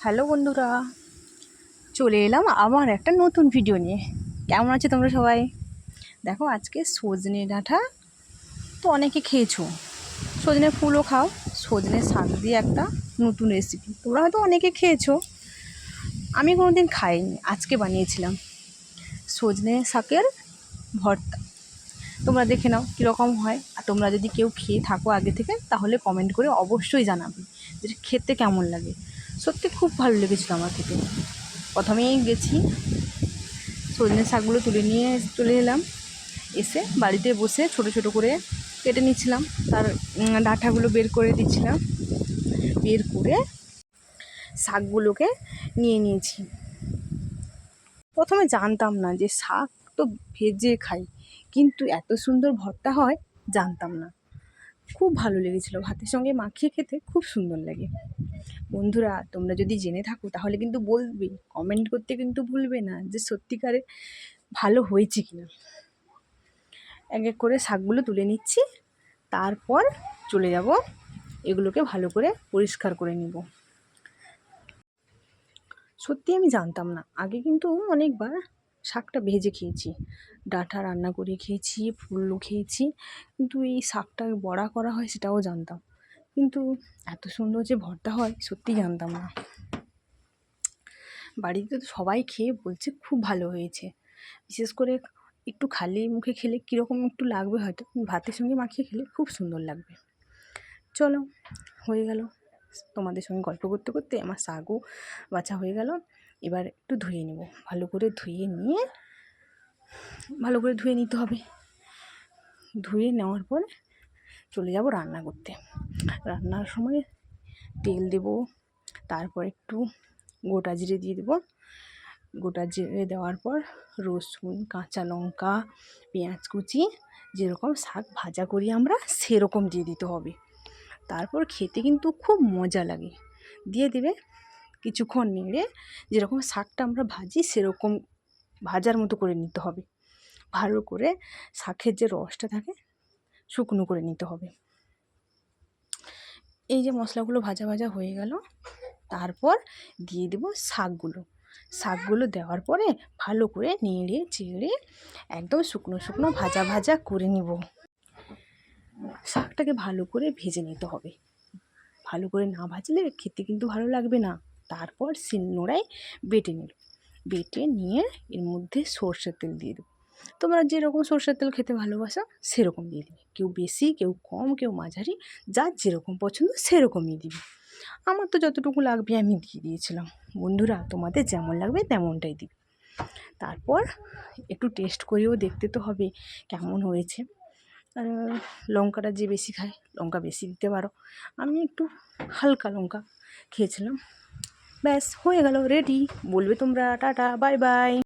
Hello বন্ধুরা, চলে এলাম আবার একটা নতুন ভিডিও নিয়ে। কেমন আছো তোমরা সবাই? দেখো, আজকে সজনে ডাঁটা তো অনেকে খেয়েছো, সজনে ফুলও খাও। সজনে শাক দিয়ে একটা নতুন রেসিপি, তোমরা হয়তো অনেকে খেয়েছো, আমি কোনোদিন খাইনি, আজকে বানিয়েছিলাম সজনে শাকের ভর্তা। তোমরা দেখে নাও কীরকম হয়, আর তোমরা যদি কেউ খেয়ে থাকো আগে থেকে তাহলে কমেন্ট করে অবশ্যই জানাবে যে খেতে কেমন লাগে। সত্যি খুব ভালো লেগেছিলো আমার খেতে। প্রথমেই গেছি, সজনে শাকগুলো তুলে নিয়ে চলে এলাম। এসে বাড়িতে বসে ছোট ছোট করে কেটে নিচ্ছিলাম, তার ডাঁটাগুলো বের করে দিচ্ছিলাম। বের করে শাকগুলোকে নিয়ে নিয়েছি। প্রথমে জানতাম না যে শাক তো ভেজে খাই, কিন্তু এত সুন্দর ভর্তা হয় জানতাম না। খুব ভালো লেগেছিলো, ভাতের সঙ্গে মাখিয়ে খেতে খুব সুন্দর লাগে। বন্ধুরা, তোমরা যদি জেনে থাকো তাহলে কিন্তু বলবে, কমেন্ট করতে কিন্তু ভুলবে না যে সত্যিকারে ভালো হয়েছে কিনা। এক এক করে শাকগুলো তুলে নিচ্ছি, তারপর চলে যাব এগুলোকে ভালো করে পরিষ্কার করে নিব। সত্যি আমি জানতাম না, আগে কিন্তু অনেকবার শাকটা ভেজে খেয়েছি, ডাঁটা রান্না করে খেয়েছি, ফুলও খেয়েছি, কিন্তু এই শাকটা বড়া করা হয় সেটাও জানতাম, কিন্তু এত সুন্দর যে ভর্তা হয় সত্যি জানতাম না। বাড়িতে তো সবাই খেয়ে বলছে খুব ভালো হয়েছে। বিশেষ করে একটু খালি মুখে খেলে কীরকম একটু লাগবে হয়তো, ভাতের সঙ্গে মাখিয়ে খেলে খুব সুন্দর লাগবে। চলো, হয়ে গেল, তোমাদের সঙ্গে গল্প করতে করতে আমার শাকও বাছা হয়ে গেল। এবার একটু ধুয়ে নেব, ভালো করে ধুয়ে নিয়ে ভালো করে ধুয়ে নিতে হবে। ধুয়ে নেওয়ার পর চলে যাব রান্না করতে। রান্নার সময় তেল দেব, তারপর একটু গোটা জিরে দিয়ে দেবো। গোটা জিরে দেওয়ার পর রসুন, কাঁচা লঙ্কা, পেঁয়াজ কুচি, যেরকম শাক ভাজা করি আমরা সেরকম দিয়ে দিতে হবে। তারপর খেতে কিন্তু খুব মজা লাগে। দিয়ে দেবে, কিছুক্ষণ নেড়ে যেরকম শাকটা আমরা ভাজি সেরকম ভাজার মতো করে নিতে হবে। ভালো করে শাকের যে রসটা থাকে শুকনো করে নিতে হবে। এই যে মশলাগুলো ভাজা ভাজা হয়ে গেল, তারপর দিয়ে দেবো শাকগুলো দেওয়ার পরে ভালো করে নেড়ে চেড়ে একদম শুকনো শুকনো ভাজা ভাজা করে নিব। শাকটাকে ভালো করে ভেজে নিতে হবে, ভালো করে না ভাজলে খেতে কিন্তু ভালো লাগবে না। তারপর শিলনোড়ায় বেটে নিয়ে এর মধ্যে সরষের তেল দিয়ে দেবো। তোমরা যেরকম সরষের তেল খেতে ভালোবাসো সেরকম দিয়ে দিবে, কেউ বেশি কেউ কম কেউ মাঝারি, যার যেরকম পছন্দ সেরকমই দিবে। আমার তো যতটুকু লাগবে আমি দিয়ে দিয়েছিলাম। বন্ধুরা, তোমাদের যেমন লাগবে তেমনটাই দিবে। তারপর একটু টেস্ট করেও দেখতে তো হবে কেমন হয়েছে। লঙ্কাটা যে বেশি খায় লঙ্কা বেশি দিতে পারো, আমি একটু হালকা লঙ্কা খেয়েছিলাম। ব্যাস হয়ে গেল, রেডি। বলবে তোমরা টাটা বাই বাই।